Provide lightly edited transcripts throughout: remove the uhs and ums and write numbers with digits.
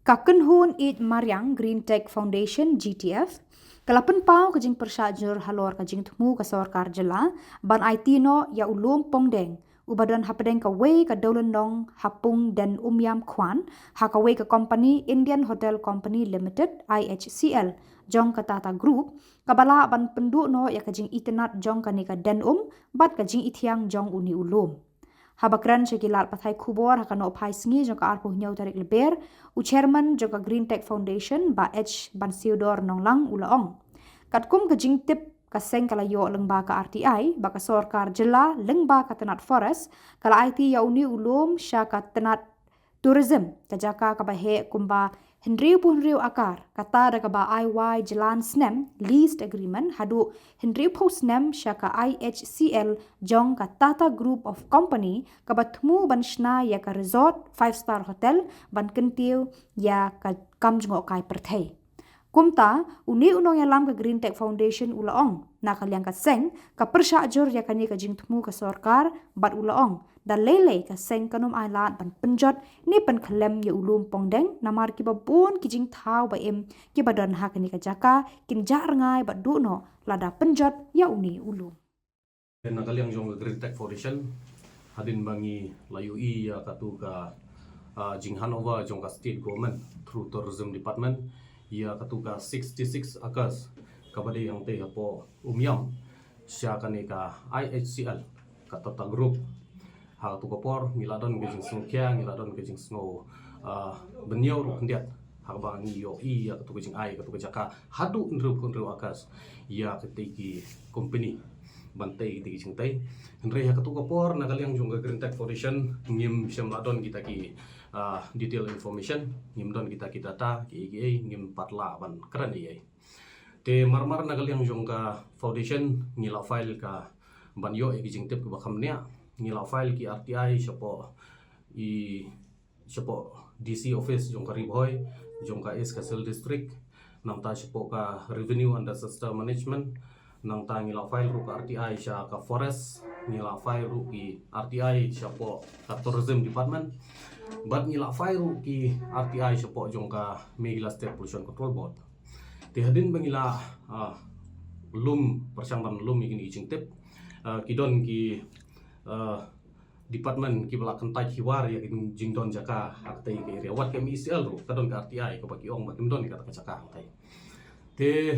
Kakenhun it Mariang Green Tech Foundation GTF kalapan pau kajing persajur halor kajing temu ka sarkar jela ban IT no ya ulum pongdeng ubadan hapadeng ka wei ka daulan nong hapung dan umyam kwan hakawei ka company Indian Hotel Company Limited IHCL jong ka Tata Group kabala ban pendu no ya kajing itenat jong ka nika den bat kajing ithiang jong uni ulum Habakran sekilar pathai kubor hakano pai sngi joka arpuh nyau tarik leber u chairman joka Green Tech Foundation ba H ban Siodor nonglang ulaong. Katkum kejing tip kaseng kala yo lengba ka RTI baka sorkar jela lengba ka tenat forest kala IT ya uni ulum sya ka tenat tourism kajaka kabahe kumba Henriu akar kata da kaba IY Jalan Snem leased agreement hadu Henriu Snem syaka IHCL jong ka Tata Group of Company kaba temu ban shna ya ka resort 5-star hotel ban kentiu ya ka kamjngo kai perthai kumta uni unong yalam ka Green Tech Foundation ulaong na kalyang ka seng ka persya ajur ya kani ka jing temu ka sorkar bat ulaong dan lele ka seng kanum ailat ban penjot ni pen kelem ya ulum pongdeng namar ki babun ki jing thau ba em ki badan ha kani ka jaka kin jar ngai ba du no lada penjot ya uni ulum na kalyang jong Green Tech Foundation hadin bangi layu i ya katu ka jing Hanover jong ka state government through tourism department ya katu ka 66 acres kabade yang te hapo umyam sya kani ka IHCL ka Tata Group ha tu kopor miladon gejing sungkya miladon gejing snow benyo ro hendiat ha bang yo i ya tu gejing ai tu jaka hadu ndru akas ya ketiki company bantai di gejing tai henre ha tu kopor na kaliang jong Green Tech Foundation ngim syam ladon kita ki detail information ngim don kita data ki ngim patla ban kran ai te marmar na kaliang jong ka foundation ngila file ka banyo e gejing tip ba khamnya ngila file ki RTI siapa DC office jong ka Riboy jong ka East Castle District nang ta siapa ka revenue and disaster management nang ta ngila file ru ka RTI sya ka forest ngila file ru ki RTI siapa ka tourism department bat ngila file ru ki RTI siapa jong ka Meghalaya State Pollution Control Board ti hadin bangila lum persangban lum igini ijing tip kidon ki department ki belakan tai hiwar ya jingdon jaka aktai ke area wat kami ICL ro kadon ka RTI ko bagi ong bagi don ka jaka aktai te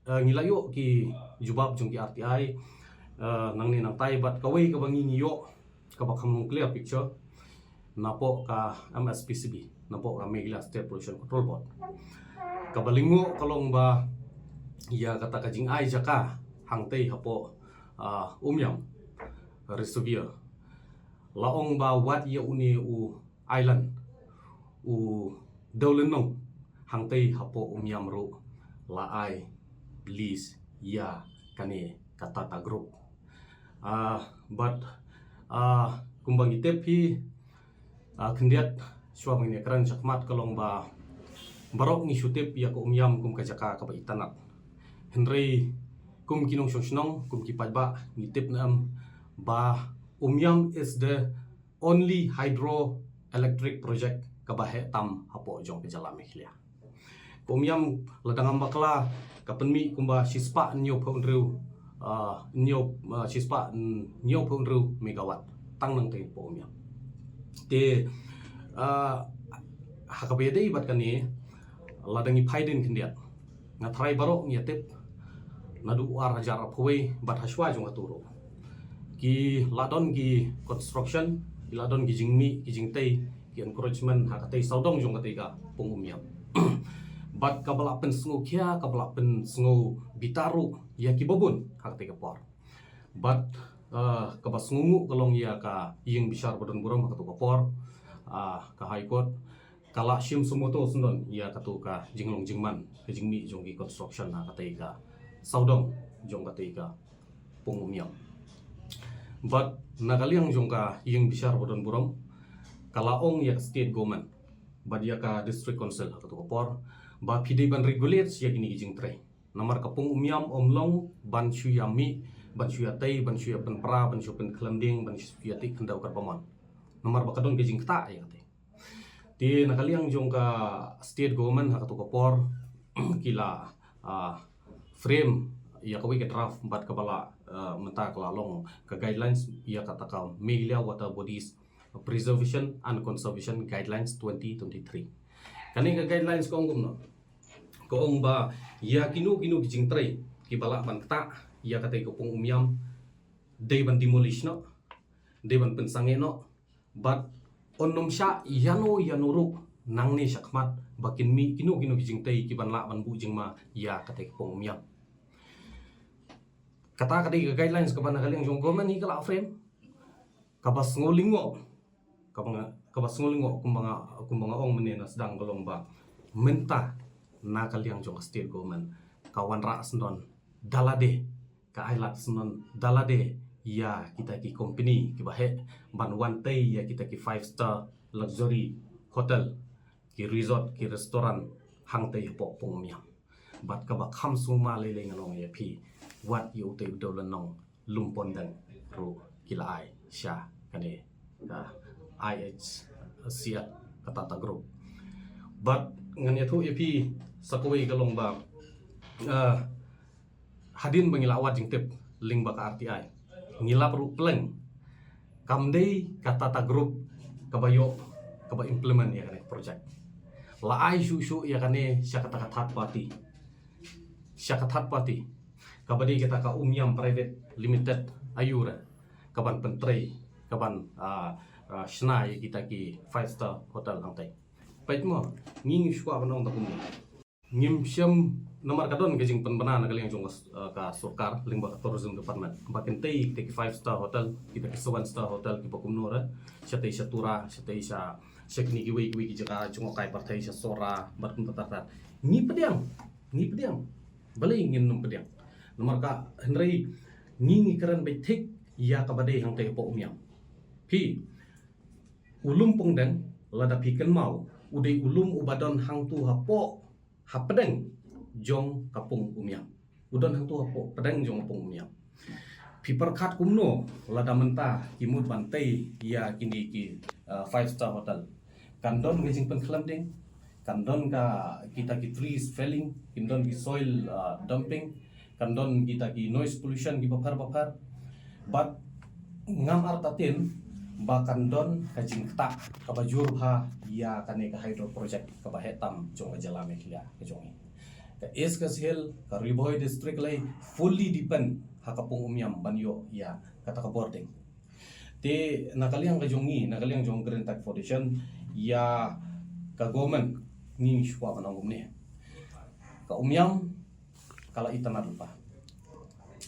ngilayo ki jubab jung ki RTI nang ni nang tai bat kawai ka bangi ngiyo ka bakam clear picture napo ka MSPCB napo ka Meghalaya State Pollution Control Board ka balingo kalong ba ya kata kajing ai jaka hangtai hapo umyam reservoir laong ba wat ya uni u island u daulenong hangtai hapo umyam ro la ai lease ya kane Tata Group but kumbang itep hi kendiat suam ini keran jakmat kalong ba barok ni shutep ya ko umyam kum kajaka ka ba itanat henry kum kinong shoshnong kum kipat ba ngitip nam ba umyam is the only hydroelectric project kabahe tam hapo jong kejala Meghalaya umyam ladang ambakla kapenmi kumba sispa nyo phonru sispa nyo phonru megawatt tang nang te po umyam te hakabede ibat kani ladangi phaiden kendiat ngathrai barok ngetep nadu ar hajar phoi bat haswa jong aturo ki ladon ki construction ki ladon ki jingmi ki jingtei ki encouragement hakatai saudong jong katai ka pungumyam bat kabala pen sngo kya kabala pen sngo bitaru ya ki bobun hakatai ka por bat kabas ngungu kalong ya ka ying bisar bodon burong hakatu ka por ka high court kala shim sumoto sundon ya katu ka jinglong jingman ke jingmi jong ki construction hakatai ka saudong jong katai ka pungumyam but nagaliang jongka yang besar bodon burong kalaong ya state government bad ya ka district council atau kopor ba pidi ban regulate ya gini jing tray namar kapung umyam omlong ban syami ban syatei ban sya penpra ban sya pen klanding ban syati kendau karpamon namar bakadon ke jing kta ya te Di nakaliang jong ka state government hak tu kapor kila frame ya kawi ke draft bat kabala menta kelalong ke guidelines ya kata ka Meghalaya Water Bodies Preservation and Conservation Guidelines 2023. Kani ke guidelines ko ngum no. Ko ong ba ya kinu kijing tray ki bala ban ta ya kata ko pung umyam day ban demolish no. Day ban pensange no. But onom sya yanuru nang ni syakmat bakin mi kinu kijing tray ki ban la ban bu jing ma ya kata ko pung umyam. Kata kata guidelines kapan nakaliang jong government ni kala frame kabas ngolingo kumbanga ong menena sedang golong ba menta nakaliang jong state government kawan ra sendon dalade ka ailat sendon dalade ya kita ki company ki bahe ban one day ya kita ki 5-star luxury hotel ki resort ki restoran hang tei po pong miam bat ka ba kham suma le le ngalong ya pi wat yu te dolan nong lumpon dan ru kila ai sha kane IH sia kata group but ngan ya thu EP sakoi kalong ba hadin bangilawat jing tip ling ba ka RTI ngila peru pleng kamdei kata group kabayo kaba implement ya kane project la ai shu ya kane sya kata third party kabadi kita ka umyam private limited ayura kaban pentrei kaban snai kita ki 5-star hotel hangtai pait mo nging shwa banong takum ngim syam nomor kadon gajing penbana nagal yang jong ka surkar lingba tourism department bakin tei kita ki 5-star hotel kita ki 1-star hotel ki pakumnora syatei syatura syatei sya syakni ki wi ki jaka jong kai partai sya sora barkun tatat ni pediang balai ngin num pediang nomor ka henry ngingi keren betik ya kabade hang te po umyam pi ulum pungdeng lada piken mau udai ulum ubadon hang tu hapo hapedeng jong kapung umyam udon hang tu hapo pedeng jong kapung umyam pi perkat kumno lada menta kimut bantai ya kini ki 5-star hotel kandon ngejing pengklam ding kandon ka kita ki trees felling kandon ki soil dumping kandon kita ki noise pollution ki papar but ngam artatin bakan don kajing ketak kabajur ha ya kane ka hydro project ka bahetam jong jalame klia ka jongi ka is ka sel ka riboy district lay fully depend ha kapung umyam banyo ya kata ka boarding te nakaliang ka jongi nakaliang jong Green Tech Foundation ya ka government ni shwa banang umne ka umyam kala itanad pa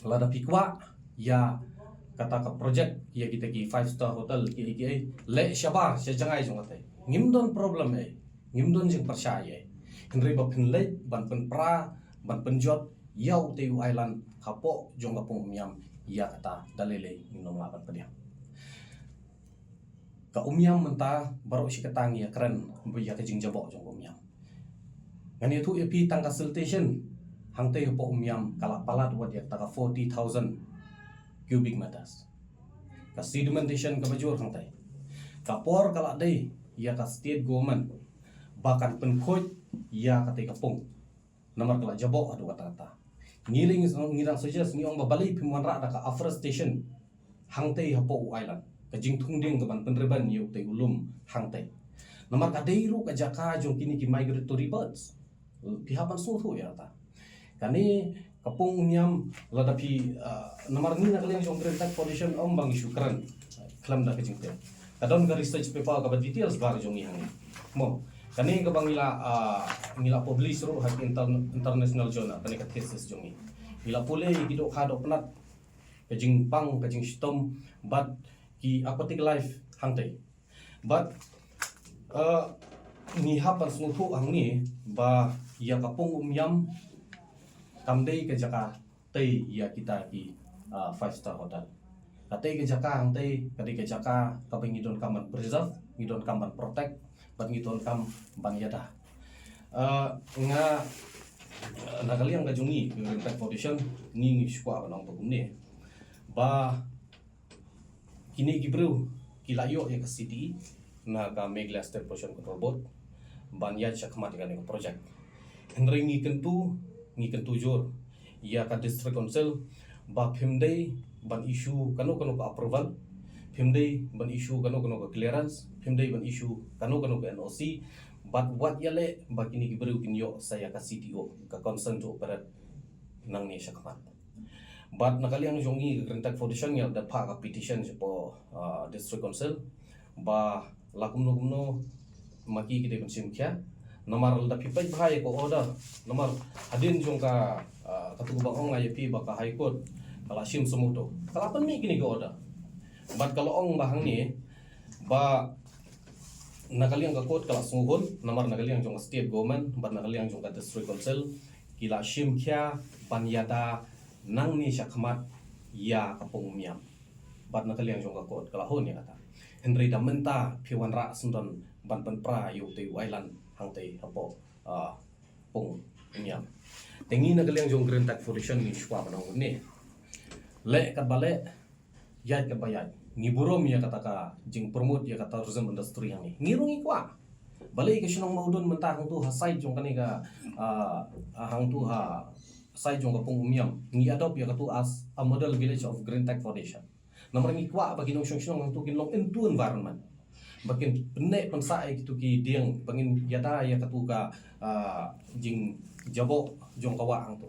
lada pikwa ya kata ka project ya kita ki 5-star hotel ki le shabar sya jangai jong ate ngimdon problem ngimdon jing percaya henry ba phinle ban pen pra ban penjot yau te island kapo jong kapung umyam ya kata dalele ngnom laban pediam ka umyam menta baru si ketang ya keren ya ka jing jabok jong umyam ngani tu epi tangka siltation hang te po umyam kala palat wat ya taka 40,000 cubic meters ka sedimentation ka bajur hang te kapor kala dei ya ka state government bahkan penkhoj ya ka te kapung nomor kala jabok adu kata ngiling ngirang suggest ngiong babali pimuan ra ka afforestation hang te hapo island ka jing thungding ka ban penreban yu te ulum hang te nomor ka deiru ka jaka jong kini ki migratory birds pihapan suhu ya ta kani kapung umyam lada pi nomor ni nakaliang jong Green Tech Foundation bang isu keren klam da kajing te kadon ka research paper ka details bar jong yang mo kani ka ngila publish ro hak international journal kani ka thesis jong ngila pule gido khado penat kajing pang kajing stom but ki aquatic life hangte but ni hapan suhu ang ni ba ya kapung umyam kamdei ke jaka tei ya kita ki 5-star hotel katei ke jaka hang tei kadei ke jaka kapeng ngidon kaman preserve ngidon kaman protect bat ngidon kam ban yada nga nakaliang kajungi Green Tech Foundation ngi shwa nang pagumne ba kini gibru kilayo ya ka city na ka Megla State Pollution Control Board ban ya chakmat ka ni project henry ngi kentu jor ya ka district council ba phimdei ban issue kanu ka approval phimdei ban issue kanu ka clearance phimdei ban issue kanu ka NOC but what yale ba kini giberu kinyo saya ka CTO ka concern to operate nang ni chakmat but nakaliang jongi Green Tech Foundation ya da pa ka petition po district council ba lakumno maki kita konsim kya nomor da pipai bahai ko order nomor hadin jong ka katu bang ong ayepi ba ka high court kala sim semuto kala pen mi kini ko order but kalau ong bahang ni ba nakaliang ka court kala sunghon nomor nakaliang jong state government ba nakaliang jong ka district council kila sim kya panyada nang ni syakmat ya kapung miam bat nakaliang jong ka court kala hon ya kata Henry da menta piwan ra sundon ban ban pra yu te wailan hang te apo pung miam tengi na kaliang jong Green Tech Foundation ni shwa manong ni le kat bale yat kat bayat ni burom ya kata ka jing promote ya kata tourism industry yang ni ngirungi kwa bale ke sinong maudon menta hang tu ha sai jong kani ka hang tu ha sai jong ka pung miam ngi adopt ya katu as a model village of Green Tech Foundation nomor ngi kwa bagi nong syong tu kin long into environment bakin penek pensai gitu ki diang pengin yada ya katu ka jing jabo jong kawa ang tu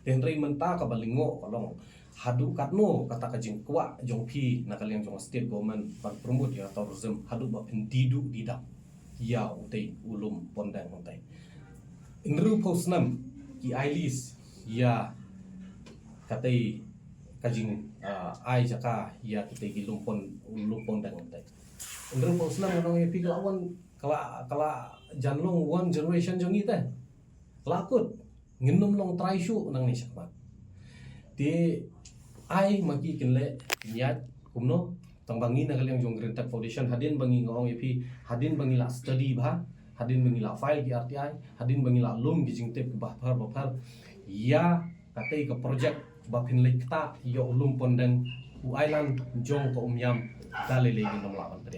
tenrei menta ka balingo kalong hadu katno kata ka jing kwa jong pi nakaliang jong state government ban promote ya tourism hadu ba pendidu didam ya utai ulum pondang utai inru posnam ki ailis ya katai kajing ai jaka ya kita gi lumpon dan ngai ndro po senang nong epi kelawan kala janlong one generation jong ite lakut nginum long try shu nang ni syakmat ti ai maki kinle niat kumno tang bangi na kaliang jong Green Tech Foundation hadin bangi ngong epi hadin bangi la study ba hadin bangi la file ki RTI hadin bangi la lum gi jing tip ke bahar ya katai ke project bapin lekta yo ulum pondeng u island jong ko umyam dalele ni nomla pantri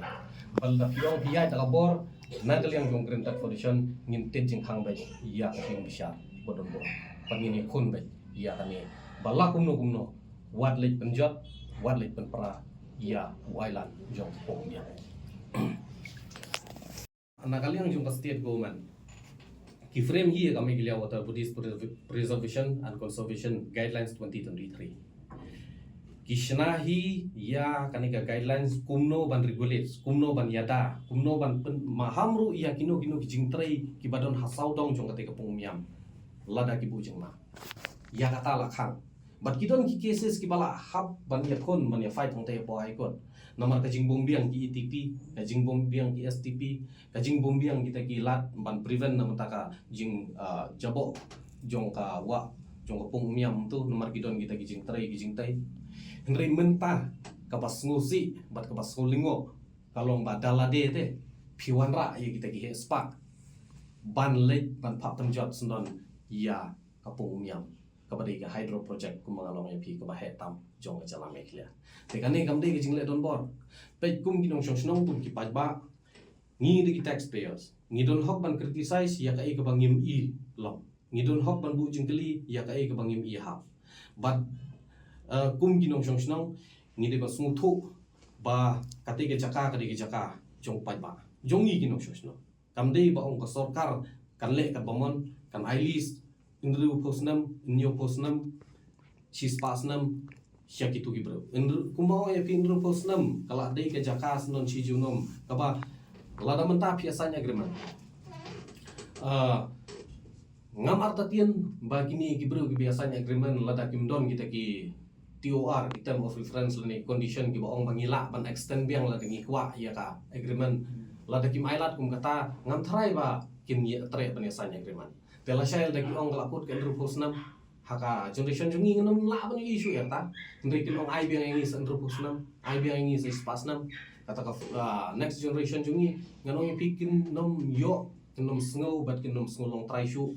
bal da piong piyai ta labor na kaliang jong Green Tech Foundation ngin tin jing hang bai ya ka bisa bodon bo pangini kun bai ya tani bala kumno wat lek penjot wat lek penpra ya u island jong ko umyam na kaliang jong state government ki frame hi kami gilia water bodies preservation and conservation guidelines 2023 kishna hi ya kanika guidelines kumno ban regulates kumno ban yada kumno ban mahamru ya kino kijing trai ki badon hasau dong jong kate kapung miam lada ki bujeng ma ya kata lakhang bat kidon ki cases ki bala hab ban yakon ban ya fight hong te po ai kon nomor kajing bombiang ki ETP kajing bombiang ki STP kajing bombiang kita ki lat ban prevent na mataka jing jabo jong ka wa jong ka pung miam tu nomor kidon kita kijing tai henry menta kapas ngusi bat kapas ngulingo kalong badala de te piwan ra ya kita ki spa ban lek ban pap penjot sendon ya kapung miam kabadi ka hydro project kumangalong epi ka bahetam jong ka jala meklia te kane kamde ki jingle don bor pe kum ginong shongnong pun ki pajba ngi de taxpayers ngi don hok ban criticize ya ka e ka bangim i long ngi don hok ban bu jingkeli ya ka e ka bangim i ha but kum ginong shongnong ngi de ba smuthu ba kate ke jaka jong pajba jong ngi ginong shongnong kamde ba ong ka sarkar kan le ka bamon kan ailis indru posnam inyo posnam chis pasnam syakitu gibro indru kumbao ya indru posnam kala dei ke jakas non chijunom kaba lada menta biasanya agreement ngam artatian bagini gibro biasanya agreement lada kimdon kita ki TOR term of reference lani condition ki baong mangila ban extend biang lada ngikwa ya ka agreement lada kim ailat kum kata ngam trai ba kin ya tre biasanya agreement tela shayal dagi ong kalaput kan rupusnam haka generation jungi ngenum la ban isu ya ta ndri kilong ai biang ngi san rupusnam ai biang ngi sa spasnam kata ka next generation jungi nganong pikin nom yo nom sngo bat kin nom sngo long trai shu